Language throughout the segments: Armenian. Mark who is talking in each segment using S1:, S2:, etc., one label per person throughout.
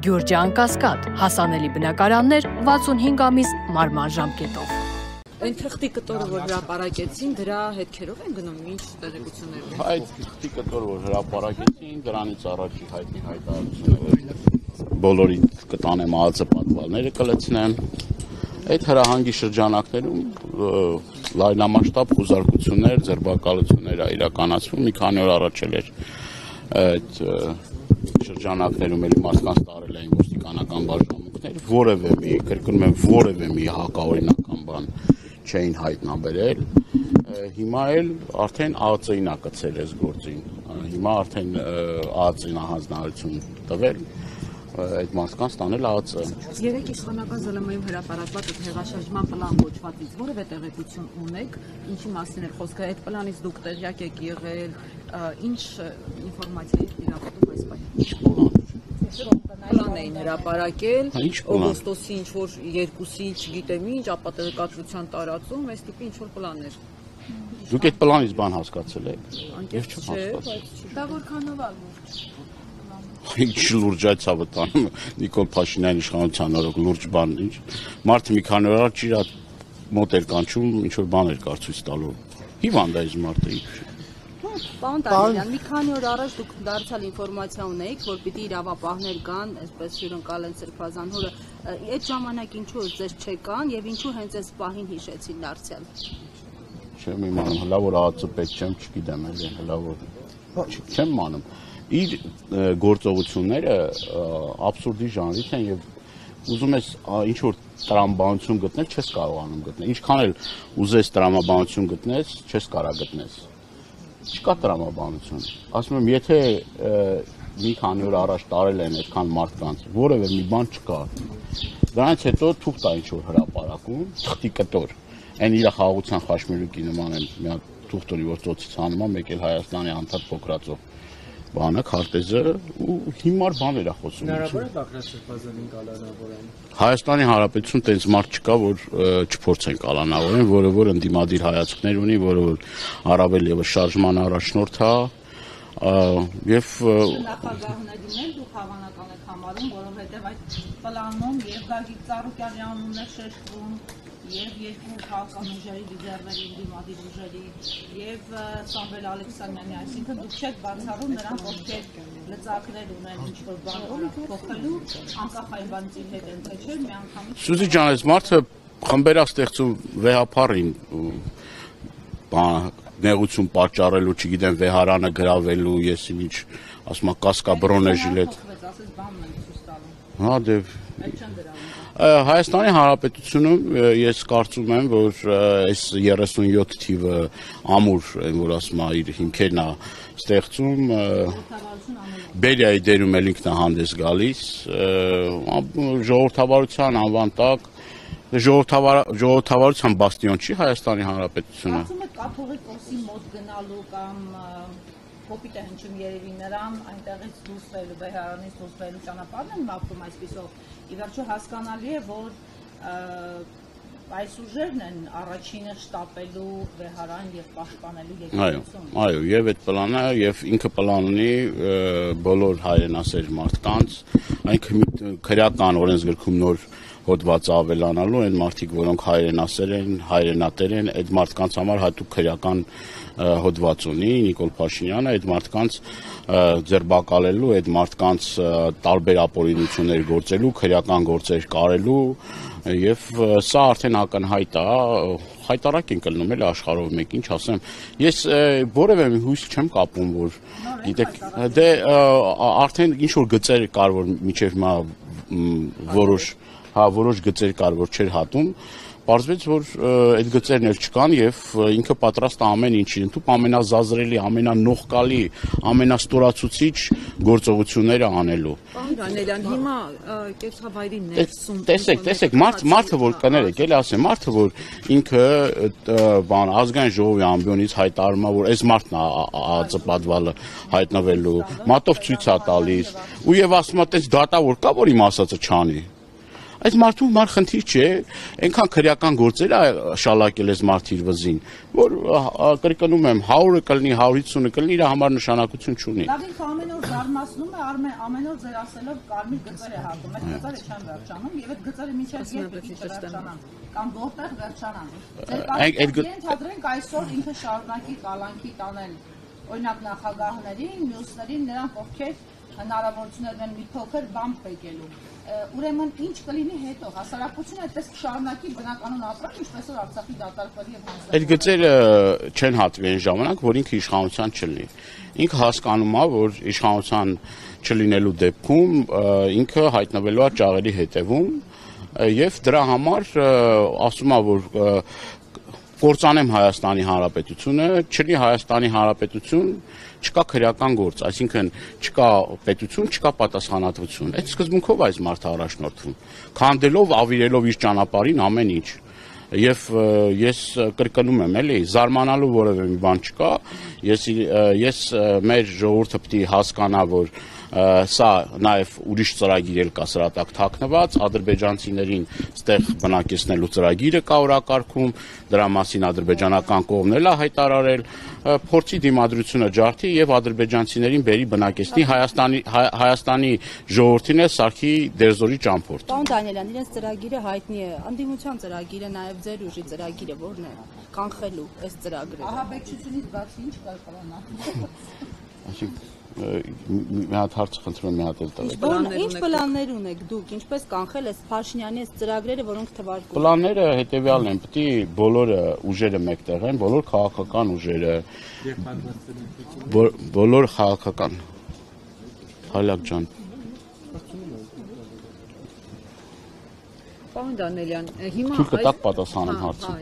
S1: Գյուրջան Կասկադ, հասանելի բնակարաններ 65 ամիս մարման ժամկետով։
S2: Այն թղթի կտորը, որ հրապարակեցին, դրա հետքերով են գնում, ինչ տեղեկություններ ունեն։
S3: Այդ թղթի կտորը, որ հրապարակեցին, դրանից առաջի հայտնի հայտարարությունը բոլորի կտանեմ ԱԱԾ պատվալները կլցնեն։ Այդ հրահանգի շրջանակներում լայնամասշտաբ խուզարկություններ, ձերբակալություններ իրականացվում, մի քանի օր առաջ էր այդ շրջանակներում էլի մարդկանց տարել էին ոստիկանական բաժանմունքներ, որևէ մի հակաօրինական բան չէին հայտնաբերել, հիմա էլ արդեն ԱԱԾ-ին է կցել այս գործին, հիմա արդեն ԱԱԾ-ին հանձնարարություն տվել, այդ մարդկանց տանել ԱԱԾ։
S2: Երեք իշխանական ԶԼՄ-ում հրապարակված հեղաշրջման պլան կոչվածից որևէ տեղեկություն ունեք, ինչի մասին է խոսքը, այդ պլանից դուք տեղյակ եք եղել, ինչ ինֆորմացիա եք տիրապետում այս պահին։ Պլան էին հրապարակել, օգոստոսի ինչ-որ 2-ի, չգիտեմ ինչ, ապա տեղեկատվության տարածում, այս տիպի ինչ-որ պլաններ։
S3: Դուք այդ պլանից բան հասկացել եք։
S2: Անկեղծ չէ,
S4: դա որքանով է լուրջ։
S3: Ինչ լուրջ այդ ցավը տանում Նիկոլ Փաշինյանի իշխանության օրոք լուրջ բան, ինչ մարդը մի քանի օր առաջ իր մոտ էր կանչում, ինչ որ բաներ կարծույց տալու։ Հիվանդ է այս մարդը։
S4: Պարոն Տանյան, մի քանի օր առաջ դուք դարձյալ ինֆորմացիա ունեիք, որ պիտի իրավապահներ կան, այսպես հյուրընկալեն Սրբազան հորը, այդ ժամանակ ինչու ձեզ չեկան եւ ինչու հենց այս պահին հիշեցին դարձյալ։
S3: Չեմ իմանում, հլա որ ԱԱԾ պետք չեմ, չգիտեմ էլի, հլա որ չեմ իմանում։ Իր գործողությունները աբսուրդի ժանրից են եւ ուզում ես ինչ որ տրամաբանություն գտնել, չես կարողանում գտնել։ Ինչքան էլ ուզես տրամաբանություն գտնես, չես կարող գտնես։ Չկա տրամաբանություն։ Ասում եմ, եթե մի քանի օր առաջ տարել են այդքան մարդկանց, որևէ մի բան չկա։ Դրանից հետո թուղթ է ինչ որ հրապարակում, թղթի կտոր։ Այն իր խաղաղության խաչմերուկի նման են մի հատ թուղթ ունի, որ ծոցից հանում է, մեկ էլ Հայաստանի անդադ Պոկրատով բանը, քարտեզը ու հիմար բաներ է խոսում։
S5: Հնարավոր է Բաղդադ Սրբազանին կալանավորեն։
S3: Հայաստանի Հանրապետություն տենց մարդ չկա, որ չփորձեն կալանավորեն, որը որ ընդդիմադիր հայացքներ ունի, որը որ առավել եւս շարժման առաջնորդ է եւ
S4: նախագահներին էլ դուք հավանական եք համարում, որովհետեւ այդ պլանում եւ Գագիկ Ծառուկյանի անունն է շեշտվում, եւ երկու քաղաքական ուժերի լիդերների ընդդիմադիր ուժերի եւ Սամվել Ալեքսանյանի, այսինքն դուք չեք բացառում նրանք, ովքեր լծակներ ունեն ինչ-որ բան փոխելու, անկախ այն բանից հետ են թե չէ, միանգամից։
S3: Սուզի ջան, այս մարդը խմբերաստեղծում վեհապարին նեղություն պատճառելու, չգիտեմ, վեհարանը գրավելու, ես ինչ ասում եմ, կասկաբրոնեժիլետ։ Հա, դե Հայաստանի Հանրապետությունում ես կարծում եմ, որ այս 37 թիվը ամուր, որ ասում է, իր հիմքերն է ստեղծում, Բերիայի դերում էլ ինքն է հանդես գալիս, ժողովրդավարության անվան տակ, ժողովրդավարության բաստիոն չի Հայաստանի Հանրապետությունը։
S4: Կարծում եք կաթողիկոսի մոտ գնալու կամ կոպիտ է հնչում երևի նրան այնտեղից դուրս գալու, Բեհարանից դուրս գալու ճանապարհն են մաքրում այսպիսով։ Ի վերջո հասկանալի է, որ այս ուժերն են առաջինը շտապելու Բեհարան եւ պաշտպանելու եկեղեցուն։
S3: Այո, եւ այդ պլանը եւ ինքը պլան ունի բոլոր հայրենասեր մարդկանց, այնքը քրեական օրենսգրքում նոր հոդված ավելանալու են մարդիկ, որոնք հայրենասեր են, հայրենատեր են, այդ մարդկանց համար հատուկ քրեական հոդված ունի Նիկոլ Փաշինյանը, այդ մարդկանց ձերբակալելու, այդ մարդկանց տարբեր ապօրինություններ գործելու, քրեական գործեր կարելու եւ սա արդեն ակնհայտ է, հայտարարք են կլնում էլ աշխարհով մեկ, ինչ ասեմ, ես որևէ մի հույս չեմ կապում, որ գիտեք, դե արդեն ինչ որ գծեր կար, որ միջև հիմա որոշ գծեր կար, որ չէր հատում, պարզվեց, որ այդ գծերն էլ չկան եւ ինքը պատրաստ է ամեն ինչի, ընդհանուր ամենազազրելի, ամենանողկալի, ամենաստորացուցիչ գործողությունները անելու։
S2: Պարոն Դանիելյան, հիմա կեցավայրի ներսում
S3: Տեսեք, մարդը որ կներեք, էլի ասեմ, մարդը որ ինքը ազգային ժողովի ամբիոնից հայտարարում է, որ այս մարդն է ԱԱԾ պատվալը հայտնվելու, մատով ցույց է տալիս, ու եւ ասում է, տես դատա որ կա, որ իմ ասածը չանի։ Այս մարդու մար խնդիր չէ, այնքան քրեական գործեր է շալակել այս մարդի վզին, որ կրկնում եմ 100-ը կլինի, 150-ը կլինի, իր համար նշանակություն չունի։
S4: Լավ, ինքը ամեն օր զարմացնում է, ամեն օր ձեր ասելով կարմիր գծեր է հատում, այդ գծերը չեն վերջանում եւ այդ գծերը մինչեւ երբ վերջանան կամ որտեղ վերջանան։ Ենթադրենք այսօր ինքը շարունակի կալանքի տանել օրինակ նախագահներին, մյուսներին, նրանք ովքեր հնարավորություն ունեն մի փոքր բան փակելու։ Ուրեմն ինչ կլինի հետո, հասարակությունը այդպես կշարունակի բնականon ապրել, ինչպես որ Արցախի դատարկվելի եւ հանձնարարել։
S3: Այդ գծերը չեն հատվի այն ժամանակ, որ ինքը իշխանության չլինի։ Ինքը հասկանում է, որ իշխանության չլինելու դեպքում ինքը հայտնվելու է ճաղերի հետևում եւ դրա համար ասում է, որ կործանեմ Հայաստանի Հանրապետությունը, չլինի Հայաստանի Հանրապետություն, չկա քրեական գործ, այսինքն չկա պետություն, չկա պատասխանատվություն։ Այդ սկզբունքով այս մարդը առաջնորդվում, քանդելով, ավիրելով իր ճանապարհին ամեն ինչ։ Եվ ես կրկնում եմ, էլի, զարմանալու որևէ մի բան չկա, ես մեր ժողովուրդը պետք է հասկանա, որ սա նաև ուրիշ ծրագիր էլ կա սրա տակ թաքնված, ադրբեջանցիներին ստեղ բնակեցնելու ծրագիրը կա օրակարգում, դրա մասին ադրբեջանական կողմն էլ է հայտարարել, փորձի դիմադրությունը ջարդի եւ ադրբեջանցիներին բերի բնակեցնի Հայաստանի ժողովրդին է սարքի դերձորի ճամփորդ։
S6: Պարոն Դանիելյան, իրենց ծրագիրը հայտնի է, անդիմության ծրագիրը, նաև ձեր ուժի ծրագիրը որն է կանխելու այս ծրագրերը։
S4: Ահա բեկչությունից բացի ինչ կա պլանա։
S3: Այսինքն մի հատ հարց խնդրում եմ մի հատ էլ տալ։
S6: Ինչ պլաններ ունեք դուք, ինչպես կանխել այս Փաշինյանի այս ծրագրերը, որոնք թվարկում։
S3: Պլանները հետեւյալն են, պետք է բոլոր ուժերը մեկտեղ են, բոլոր քաղաքական ուժերը, բոլոր քաղաքական Հալակ ջան։
S2: Պարոն Դանիելյան, հիմա
S3: Թույլ կտակ պատասխանեմ հարցին։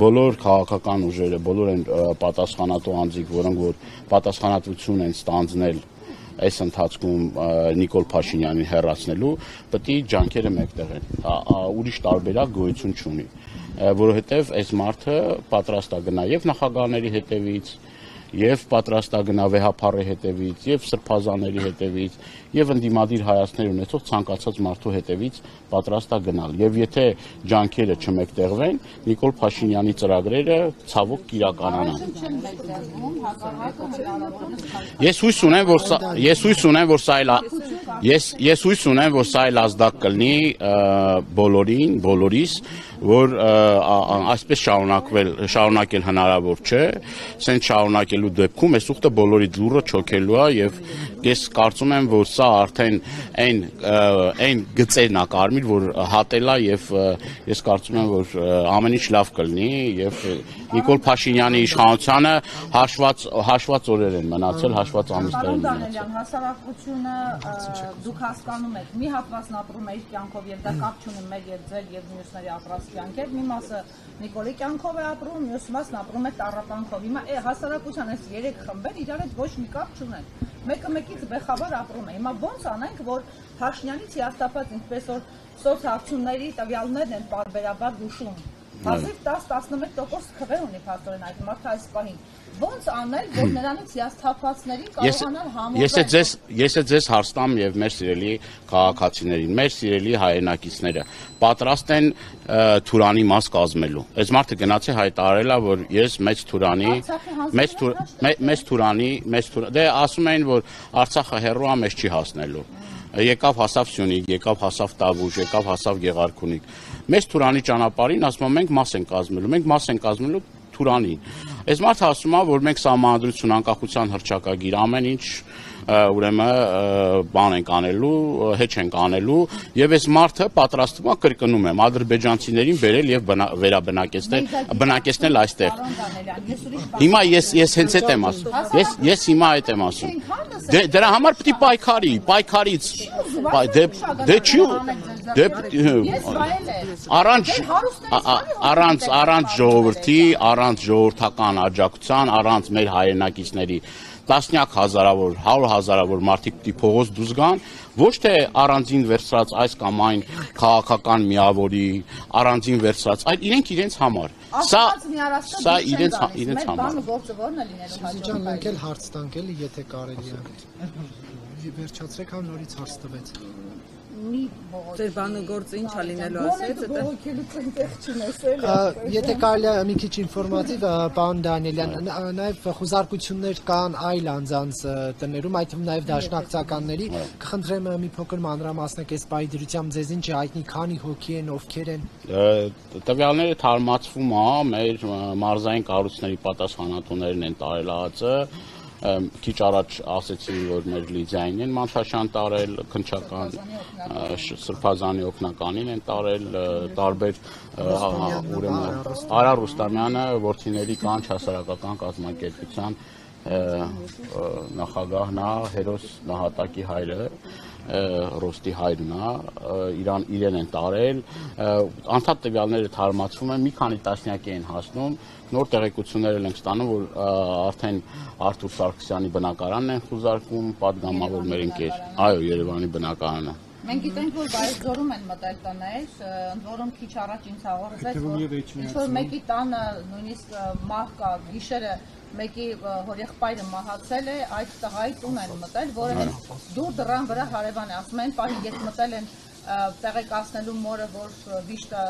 S3: Բոլոր քաղաքական ուժերը, բոլոր են պատասխանատու անձիկ, որոնք որ պատասխանատվություն են ստանձնել այս ընթացքում Նիկոլ Փաշինյանին հեռացնելու, պետք է ջանքերը մեկտեղ են։ Ուրիշ տարբերակ գոյություն չունի, որովհետև այս մարդը պատրաստ է գնա եւ նախագահների հետևից, եւ պատրաստ է գնա վեհապարի հետևից, եւ սրբազանների հետևից, եւ ընդդիմադիր հայացքներ ունեցող ցանկացած մարդու հետևից պատրաստ է գնալ։ Եվ եթե ջանքերը չմեկտեղվեն, Նիկոլ Փաշինյանի ծրագրերը ցավոք կիրականանան։ Ես հույս ունեմ, որ սա այլ ազդակ կլինի բոլորիս, որ այսպես շարունակել հնարավոր չէ, սենց շարունակելու դեպքում այս ուխտը բոլորի դուռը չոքելու է եւ ես կարծում եմ, որ սա արդեն այն գծերն է կարմիր, որ հատել է եւ ես կարծում եմ, որ ամեն ինչ լավ կլինի եւ Նիկոլ Փաշինյանի իշխանությանը հաշված օրեր են մնացել, հաշված ամիսներ են մնացել։
S4: Հասարակությունը դուք հասկանում եք, մի հատվածն ապրում է իր կյանքով եւ դա կապ չունի մեր եւ ձեր եւ մյուսների ապրած կյանքեր, մի մասը Նիկոլի կյանքով է ապրում, մյուս մասն ապրում է տառապանքով։ Հիմա հասարակության այս 3 խմբեր իրար հետ ոչ մի կապ չունեն։ Մեկը մեկից բեխաբար ապրում է։ Հիմա ոնց անենք, որ Փաշինյանից հիասթափած ինչպես որ սոցհարցումների տվյալներն են պարբերաբար հուշում։ Հազիվ 10-11% քվե ունի փաստորեն այդ մարդը այս պահին։ Ոնց անել, որ նրանից հիասթափվածներին կարողանալ համոզել։
S3: Ես ձեզ հարց տամ եւ մեր սիրելի քաղաքացիներին, մեր սիրելի հայրենակիցները պատրաստ են Թուրանի մաս կազմելու։ Այս մարդը գնաց է հայտարարել է, որ ես դե ասում էին, որ Արցախը հեռու է, մեզ չի հասնելու։ Եկավ հասավ Սյունիք, եկավ հասավ Տավուշ, եկավ հասավ Գեղարքունիք։ Մեծ Թուրանի ճանապարհին ասում են մենք մաս ենք կազմելու, մենք մաս ենք կազմելու Թուրանին։ Այս մարդը ասում է, որ մենք սահմանադրություն, անկախության հռչակագիր, ամեն ինչ ուրեմն բան ենք անելու, հեչ ենք անելու եւ այս մարդը պատրաստվում է կրկնում եմ ադրբեջանցիներին բերել եւ բնակեցնել այստեղ։ Հիմա ես հենց այդ եմ ասում։ Ես հիմա այդ եմ ասում։ Դրա համար պետք է պայքարից դե չի առանց ժողովրդի, առանց ժողովրդական աջակցության, առանց մեր հայրենակիցների տասնյակ հազարավոր, 100 հազարավոր մարդիկ պիտի փողոց դուրս գան, ոչ թե առանձին վերցրած այս կամ այն քաղաքական միավորի, առանձին վերցրած, այլ իրենց համար։ Սա իրենց համար։
S7: Սիջան, մենք էլ հարց տանք էլի, եթե կարելի է։ Վերջացրեք, հա նորից հարց տվեց։
S4: մի բողոքի։
S2: Ձեր բանը գործը ինչ է լինելու ասեց, դա
S4: բողոքելուց այնտեղ չնեսել։
S7: Եթե կարելի է մի քիչ ինֆորմատիվ, պարոն Դանիելյան, նաև խոզարկություններ կան այլ անձանց տներում, այդ թվում նաև դաշնակցականների, կխնդրեմ մի փոքր մանրամասնեք այս պահի դրությամբ ձեզ ինչ հայտնի, քանի հոգի են, ովքեր են։
S3: Տվյալները թարմացվում է, մեր մարզային կառույցների պատասխանատուներն են տարել ԱԱԾ, քիչ առաջ ասեցի, որ մեր Լիդիային են Մանչաշյան տարել, քնչական Սրբազանի օգնականին են տարել, տարբեր ուրեմն Արա Ռուստամյանը որդիների կանչ հասարակական կազմակերպության նախագահն է, հերոս նահատակի հայրը, Ռոստի հայրն է, իրեն են տարել, անդադ տվյալները թարմացվում են, մի քանի տասնյակ են հասնում, նոր տեղեկություններ ենք ստանում, որ արդեն Արթուր Սարգսյանի բնակարանն են խուզարկում, պատգամավոր մեր ընկեր, այո, Երևանի բնակարանը։
S4: Մենք գիտենք, որ Բայեզձորում են մտել տներ, ընդ որում քիչ առաջ ինձ հաղորդեց, որ մեկի տանը նույնիսկ մահ կա, գիշերը մեկի հորեղբայրը մահացել է, այդ տղայի տուն են մտել, որը դուր դռան վրա հարևան է, ասում են, պահի երբ մտել են տեղեկացնելու մորը, որ վիշտը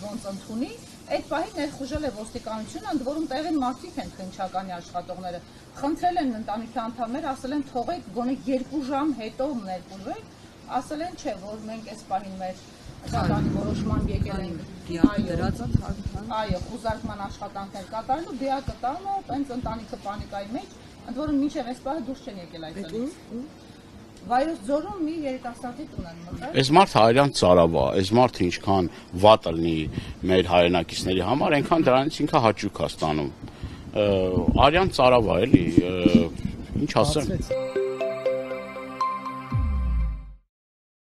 S4: ոնց ընդունի, այդ պահին ներխուժել է ոստիկանությունը, ընդ որում տեղին մարդիկ են քննչականի աշխատողները, խնդրել են ընտանիքի անդամներ, ասել են թողեք գոնե 2 ժամ հետո ներխուժեք, ասել են չէ, որ մենք այս պահին մեր Դատանի որոշման եկել ենք այո, խուզարկման աշխատանքներ կատարելու, դիակը տանը, տենց ընտանիքը պանիկայի մեջ, ընդ որում մինչև այս պահը դուրս չեն եկել այդտեղից։ Վայոց ձորում մի երիտասարդի տուն են մտել։
S3: Այս մարդը հայրան ծարավ է, այս մարդը ինչքան վատ լինի մեր հայրենակիցների համար, այնքան դրանից ինքը հաճույք է ստանում։ Արյան ծարավ է, էլի, ինչ ասեմ։